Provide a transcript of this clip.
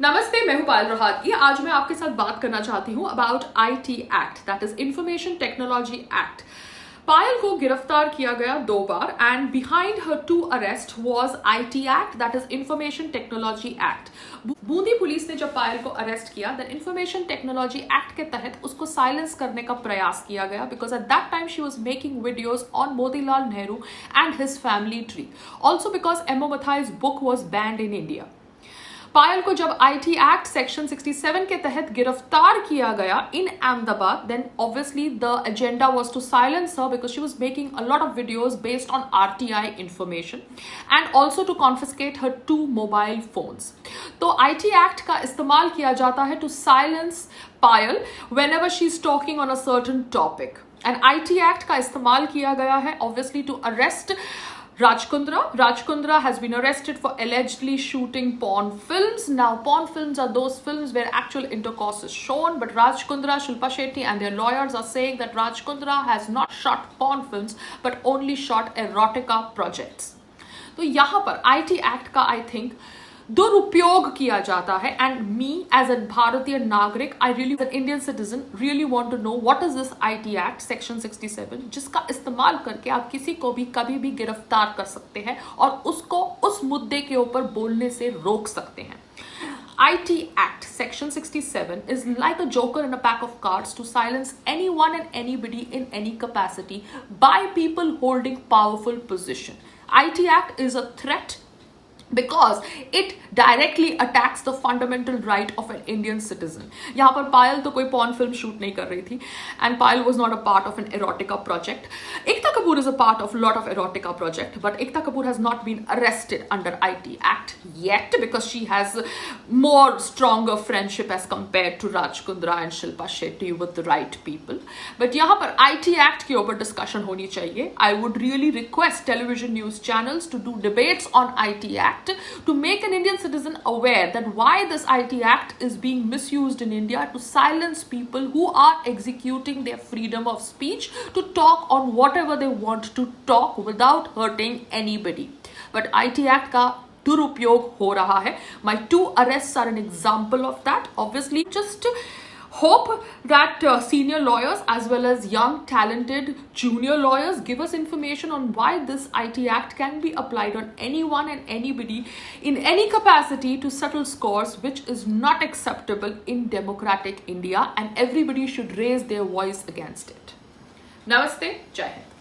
नमस्ते, मैं हूं पायल रोहातगी। आज मैं आपके साथ बात करना चाहती हूं about IT act, that is information technology act. Payal को गिरफ्तार किया गया 2 बार and behind her 2 arrest was IT act, that is information technology act. Bundi police ने जब पायल को अरेस्ट किया, देन इंफॉर्मेशन टेक्नोलॉजी एक्ट के तहत उसको साइलेंस करने का प्रयास किया गया because at that time she was making videos on Motilal Nehru and his family tree, also because M O Mathai's book was banned in India. Payal को जब आईटी एक्ट सेक्शन 67 के तहत गिरफ्तार किया गया इन Ahmedabad, then obviously the agenda was to silence her because she was making a lot of videos based on RTI information and also to confiscate her 2 mobile phones. तो IT act का इस्तेमाल किया जाता है to silence Payal whenever she's talking on a certain topic. And IT Act का इस्तेमाल किया गया है obviously to arrest Raj Kundra. Raj Kundra has been arrested for allegedly shooting porn films. Now, porn films are those films where actual intercourse is shown, but Raj Kundra, Shilpa Shetty and their lawyers are saying that Raj Kundra has not shot porn films, but only shot erotica projects. तो यहाँ पर IT Act का I think दुरुपयोग किया जाता है and me as a भारतीय नागरिक, I really an Indian citizen really want to know what is this IT act section 67 जिसका इस्तेमाल करके आप किसी को भी कभी भी गिरफ्तार कर सकते हैं और उसको उस मुद्दे के ऊपर बोलने से रोक सकते हैं। IT Act Section 67 is like a joker in a pack of cards to silence anyone and anybody in any capacity by people holding powerful position. IT Act is a threat because it directly attacks the fundamental right of an Indian citizen. यहाँ पर पायल तो कोई porn film shoot नहीं कर रही थी and Payal was not a part of an erotica project. Ekta Kapoor is a part of a lot of erotica project, but Ekta Kapoor has not been arrested under IT Act yet because she has more stronger friendship as compared to Raj Kundra and Shilpa Shetty with the right people. But यहाँ पर IT Act के ऊपर discussion होनी चाहिए. I would really request television news channels to do debates on IT Act to make an Indian citizen aware that why this IT Act is being misused in India to silence people who are executing their freedom of speech to talk on whatever they want to talk without hurting anybody. But IT Act का दुरुपयोग हो रहा है. My 2 arrests are an example of that. Obviously, just hope that senior lawyers as well as young talented junior lawyers give us information on why this IT Act can be applied on anyone and anybody in any capacity to settle scores, which is not acceptable in democratic India, and everybody should raise their voice against it. Namaste, Jai Hind.